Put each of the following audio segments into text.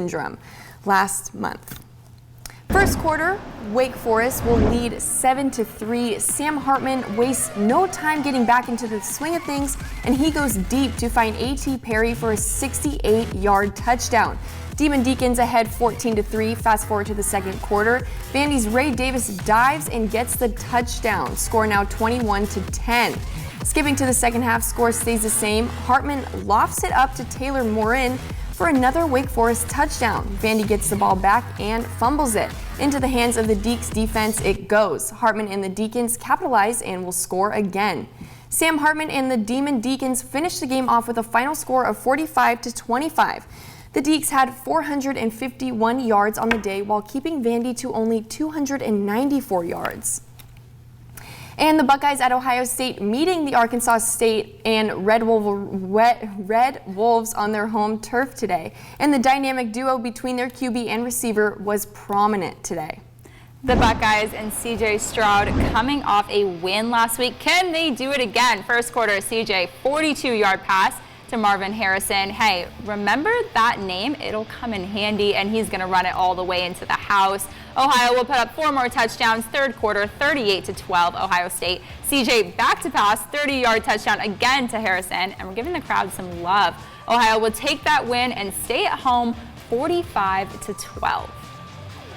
syndrome last month. First quarter, Wake Forest will lead 7-3. Sam Hartman wastes no time getting back into the swing of things, and he goes deep to find A.T. Perry for a 68-yard touchdown. Demon Deacons ahead 14-3. Fast forward to the second quarter. Vandy's Ray Davis dives and gets the touchdown. Score now 21-10. Skipping to the second half, score stays the same. Hartman lofts it up to Taylor Morin for another Wake Forest touchdown. Vandy gets the ball back and fumbles it. Into the hands of the Deeks defense it goes. Hartman and the Deacons capitalize and will score again. Sam Hartman and the Demon Deacons finish the game off with a final score of 45-25. The Deeks had 451 yards on the day while keeping Vandy to only 294 yards. And the Buckeyes at Ohio State meeting the Arkansas State and Red Wolves on their home turf today. And the dynamic duo between their QB and receiver was prominent today. The Buckeyes and C.J. Stroud coming off a win last week. Can they do it again? First quarter, C.J. 42-yard pass to Marvin Harrison. Hey, remember that name? It'll come in handy, and he's going to run it all the way into the house. Ohio will put up 4 more touchdowns. Third quarter, 38-12, Ohio State. CJ back to pass, 30-yard touchdown again to Harrison, and we're giving the crowd some love. Ohio will take that win and stay at home 45-12.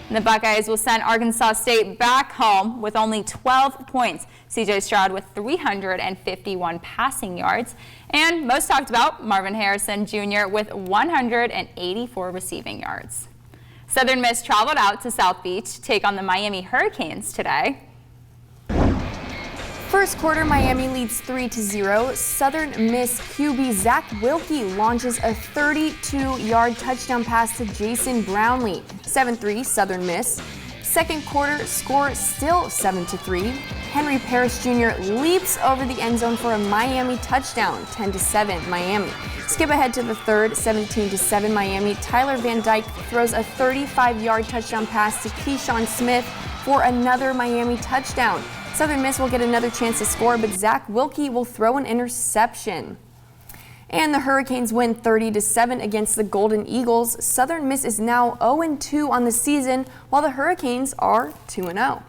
And the Buckeyes will send Arkansas State back home with only 12 points. C.J. Stroud with 351 passing yards. And most talked about, Marvin Harrison Jr. with 184 receiving yards. Southern Miss traveled out to South Beach to take on the Miami Hurricanes today. First quarter, Miami leads 3-0. Southern Miss QB Zach Wilkie launches a 32-yard touchdown pass to Jason Brownlee. 7-3 Southern Miss. Second quarter, score still 7-3. Henry Parrish Jr. leaps over the end zone for a Miami touchdown, 10-7 Miami. Skip ahead to the third, 17-7 Miami. Tyler Van Dyke throws a 35-yard touchdown pass to Keyshawn Smith for another Miami touchdown. Southern Miss will get another chance to score, but Zach Wilkie will throw an interception. And the Hurricanes win 30-7 against the Golden Eagles. Southern Miss is now 0-2 on the season, while the Hurricanes are 2-0.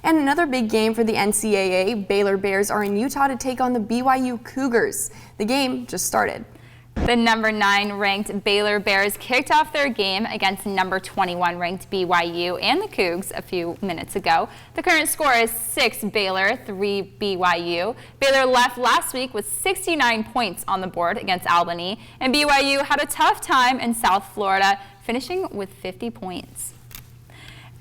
And another big game for the NCAA. Baylor Bears are in Utah to take on the BYU Cougars. The game just started. The number 9 ranked Baylor Bears kicked off their game against number 21 ranked BYU and the Cougs a few minutes ago. The current score is 6 Baylor, 3 BYU. Baylor left last week with 69 points on the board against Albany, and BYU had a tough time in South Florida, finishing with 50 points.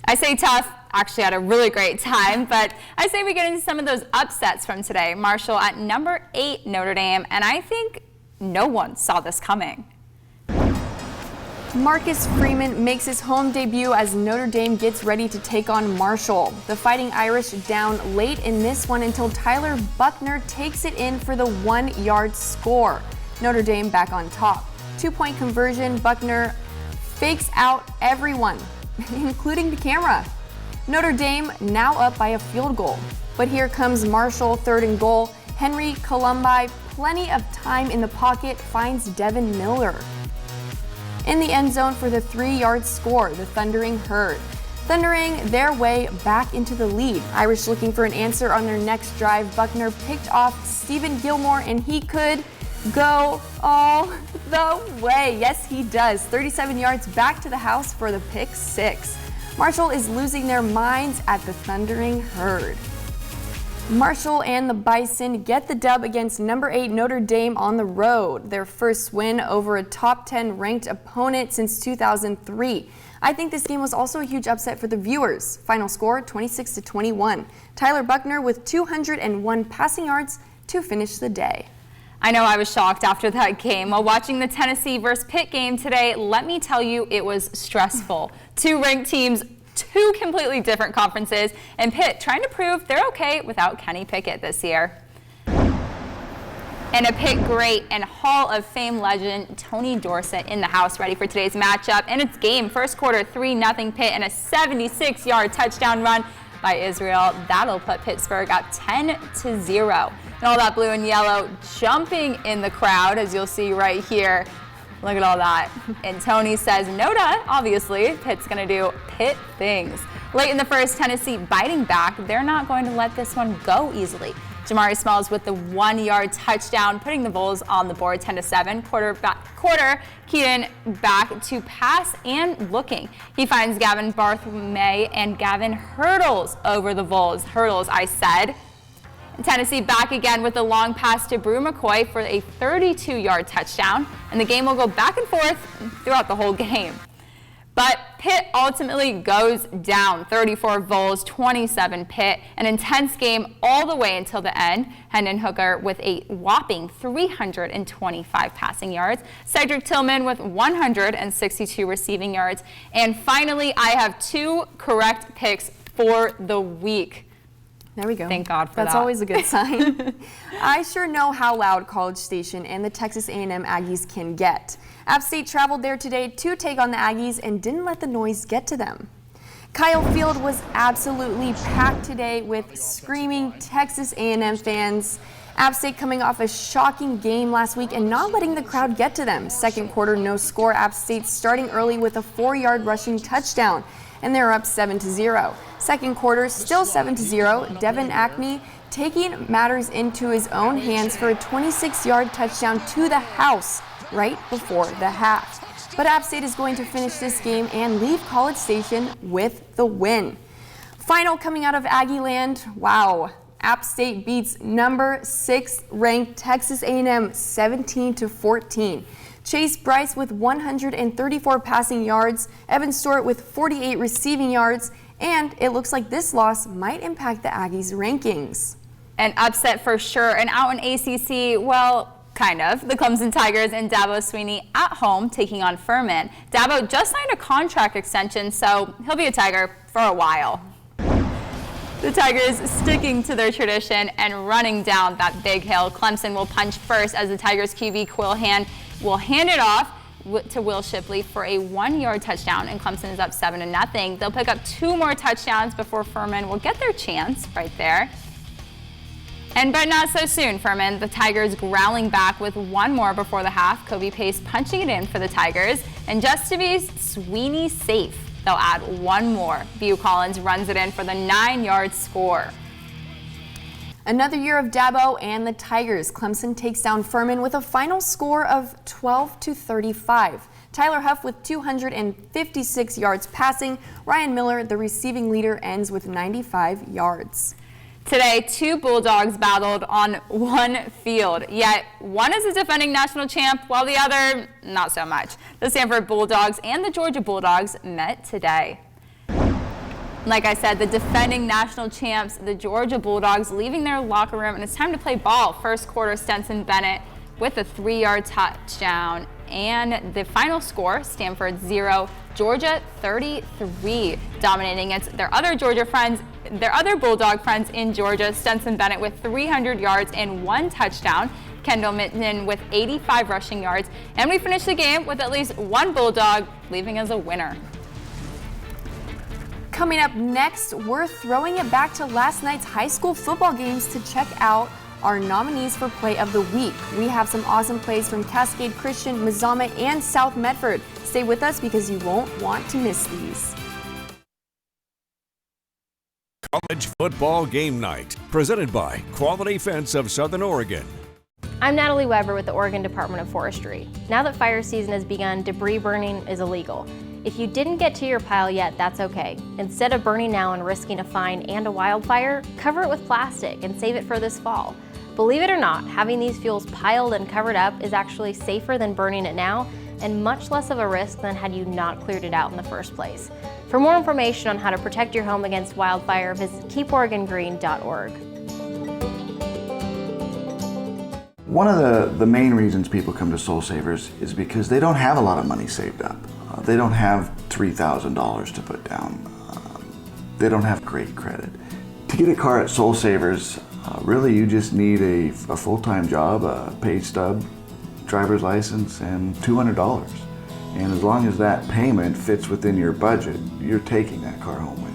I say tough, actually had a really great time, but I say we get into some of those upsets from today. Marshall at number 8 Notre Dame, and I think no one saw this coming. Marcus Freeman makes his home debut as Notre Dame gets ready to take on Marshall. The Fighting Irish down late in this one until Tyler Buckner takes it in for the 1-yard score. Notre Dame back on top. 2-point conversion, Buckner fakes out everyone, including the camera. Notre Dame now up by a field goal. But here comes Marshall, 3rd and goal. Henry Columbi, plenty of time in the pocket, finds Devin Miller. In the end zone for the 3-yard score, the Thundering Herd. Thundering their way back into the lead. Irish looking for an answer on their next drive. Buckner picked off Stephen Gilmore, and he could go all the way. Yes, he does. 37 yards back to the house for the pick 6. Marshall is losing their minds at the Thundering Herd. Marshall and the Bison get the dub against number 8 Notre Dame on the road, their first win over a top 10 ranked opponent since 2003. I think this game was also a huge upset for the viewers. Final score 26-21. Tyler Buckner with 201 passing yards to finish the day. I know I was shocked after that game. While watching the Tennessee versus Pitt game today, let me tell you, it was stressful. 2 ranked teams, 2 completely different conferences, and Pitt trying to prove they're okay without Kenny Pickett this year. And a Pitt great and Hall of Fame legend Tony Dorsett in the house, ready for today's matchup. And it's game. First quarter, 3-0 Pitt and a 76-yard touchdown run by Israel. That'll put Pittsburgh up 10-0. And all that blue and yellow jumping in the crowd, as you'll see right here. Look at all that. And Tony says, no duh, obviously, Pitt's going to do Pitt things. Late in the first, Tennessee biting back. They're not going to let this one go easily. Jamari Smalls with the 1-yard touchdown, putting the Bulls on the board 10-7. Quarter, Keaton back to pass and looking. He finds Gavin Bartholomew and Gavin hurdles over the Bulls. Hurdles, I said. Tennessee back again with a long pass to Brew McCoy for a 32-yard touchdown. And the game will go back and forth throughout the whole game. But Pitt ultimately goes down, 34 Vols, 27 Pitt. An intense game all the way until the end. Hendon Hooker with a whopping 325 passing yards. Cedric Tillman with 162 receiving yards. And finally, I have 2 correct picks for the week. There we go. Thank God for that. That's always a good sign. I sure know how loud College Station and the Texas A&M Aggies can get. App State traveled there today to take on the Aggies and didn't let the noise get to them. Kyle Field was absolutely packed today with screaming Texas A&M fans. App State coming off a shocking game last week and not letting the crowd get to them. Second quarter, no score. App State starting early with a 4-yard rushing touchdown, and they're up 7-0. Second quarter, still 7-0. Devin Acme taking matters into his own hands for a 26-yard touchdown to the house right before the half. But App State is going to finish this game and leave College Station with the win. Final coming out of Aggie land, wow. App State beats number 6 ranked Texas A&M 17-14. Chase Bryce with 134 passing yards, Evan Stewart with 48 receiving yards, and it looks like this loss might impact the Aggies' rankings. An upset for sure, and out in ACC, well, kind of. The Clemson Tigers and Dabo Swinney at home taking on Furman. Dabo just signed a contract extension, so he'll be a Tiger for a while. The Tigers sticking to their tradition and running down that big hill. Clemson will punch first as the Tigers QB Quillhan will hand it off to Will Shipley for a 1-yard touchdown, and Clemson is up 7-0. They'll pick up 2 more touchdowns before Furman will get their chance right there. But not so soon, Furman. The Tigers growling back with 1 more before the half. Kobe Pace punching it in for the Tigers. And just to be Swinney safe, they'll add 1 more. Bu Collins runs it in for the 9-yard score. Another year of Dabo and the Tigers. Clemson takes down Furman with a final score of 12-35. Tyler Huff with 256 yards passing. Ryan Miller, the receiving leader, ends with 95 yards. Today, 2 Bulldogs battled on one field, yet one is a defending national champ, while the other, not so much. The Stanford Bulldogs and the Georgia Bulldogs met today. Like I said, the defending national champs, the Georgia Bulldogs, leaving their locker room, and it's time to play ball. First quarter, Stenson Bennett with a 3-yard touchdown. And the final score, Stanford 0, Georgia 33, dominating their other Bulldog friends in Georgia. Stenson Bennett with 300 yards and 1 touchdown. Kendall Mitten with 85 rushing yards. And we finish the game with at least 1 Bulldog, leaving as a winner. Coming up next, we're throwing it back to last night's high school football games to check out our nominees for Play of the Week. We have some awesome plays from Cascade Christian, Mazama, and South Medford. Stay with us because you won't want to miss these. College Football Game Night, presented by Quality Fence of Southern Oregon. I'm Natalie Weber with the Oregon Department of Forestry. Now that fire season has begun, debris burning is illegal. If you didn't get to your pile yet, that's okay. Instead of burning now and risking a fine and a wildfire, cover it with plastic and save it for this fall. Believe it or not, having these fuels piled and covered up is actually safer than burning it now and much less of a risk than had you not cleared it out in the first place. For more information on how to protect your home against wildfire, visit keeporegongreen.org. One of the main reasons people come to Soul Savers is because they don't have a lot of money saved up. They don't have $3,000 to put down. They don't have great credit. To get a car at Soul Savers, really you just need a full-time job, a paid stub, driver's license, and $200. And as long as that payment fits within your budget, you're taking that car home with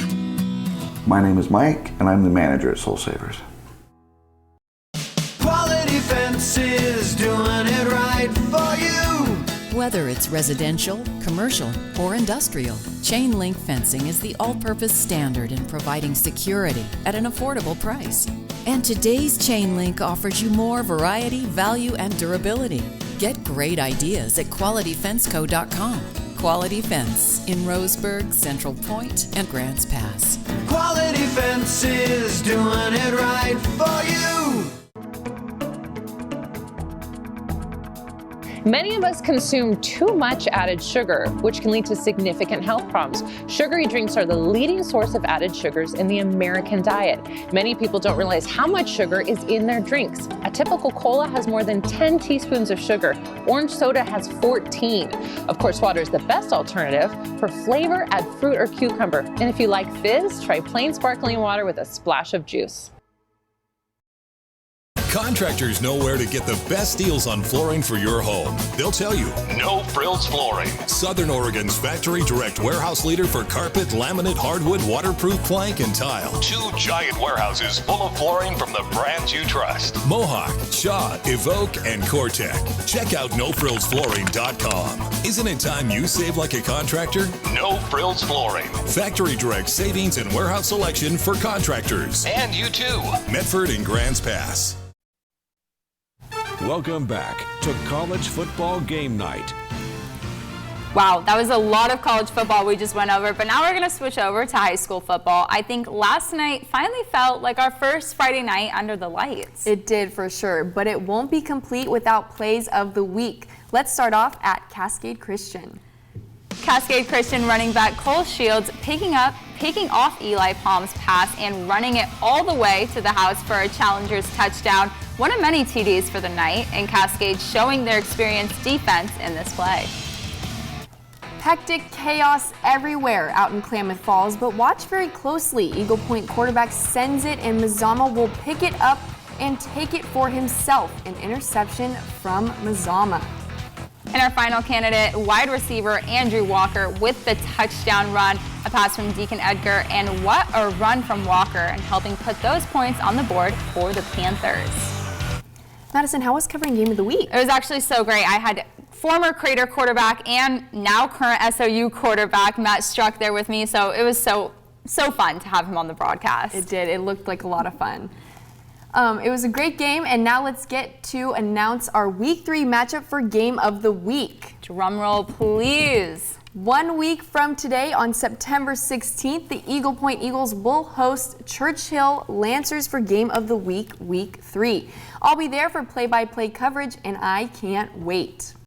you. My name is Mike, and I'm the manager at Soul Savers. Quality Fences, doing it right. Whether it's residential, commercial, or industrial, chain link fencing is the all-purpose standard in providing security at an affordable price. And today's chain link offers you more variety, value, and durability. Get great ideas at qualityfenceco.com. Quality Fence in Roseburg, Central Point, and Grants Pass. Quality Fence is doing it right for you. Many of us consume too much added sugar, which can lead to significant health problems. Sugary drinks are the leading source of added sugars in the American diet. Many people don't realize how much sugar is in their drinks. A typical cola has more than 10 teaspoons of sugar. Orange soda has 14. Of course, water is the best alternative. For flavor, add fruit or cucumber. And if you like fizz, try plain sparkling water with a splash of juice. Contractors know where to get the best deals on flooring for your home. They'll tell you, No Frills Flooring. Southern Oregon's factory direct warehouse leader for carpet, laminate, hardwood, waterproof plank, and tile. 2 giant warehouses full of flooring from the brands you trust. Mohawk, Shaw, Evoque, and Cortec. Check out NoFrillsFlooring.com. Isn't it time you save like a contractor? No Frills Flooring. Factory direct savings and warehouse selection for contractors. And you too. Medford and Grants Pass. Welcome back to College Football Game Night. Wow, that was a lot of college football we just went over, but now we're going to switch over to high school football. I think last night finally felt like our first Friday night under the lights. It did for sure, but it won't be complete without plays of the week. Let's start off at Cascade Christian. Cascade Christian running back Cole Shields picking off Eli Palm's pass and running it all the way to the house for a Challengers touchdown. One of many TDs for the night, and Cascade showing their experienced defense in this play. Hectic chaos everywhere out in Klamath Falls, but watch very closely. Eagle Point quarterback sends it, and Mazama will pick it up and take it for himself. An interception from Mazama. And our final candidate, wide receiver Andrew Walker with the touchdown run, a pass from Deacon Edgar, and what a run from Walker, and helping put those points on the board for the Panthers. Madison, how was covering Game of the Week? It was actually so great. I had former Crater quarterback and now current SOU quarterback Matt Struck there with me, so it was so fun to have him on the broadcast. It did. It looked like a lot of fun. It was a great game, and now let's get to announce our Week 3 matchup for Game of the Week. Drum roll, please. 1 week from today, on September 16th, the Eagle Point Eagles will host Churchill Lancers for Game of the Week, Week 3. I'll be there for play-by-play coverage, and I can't wait.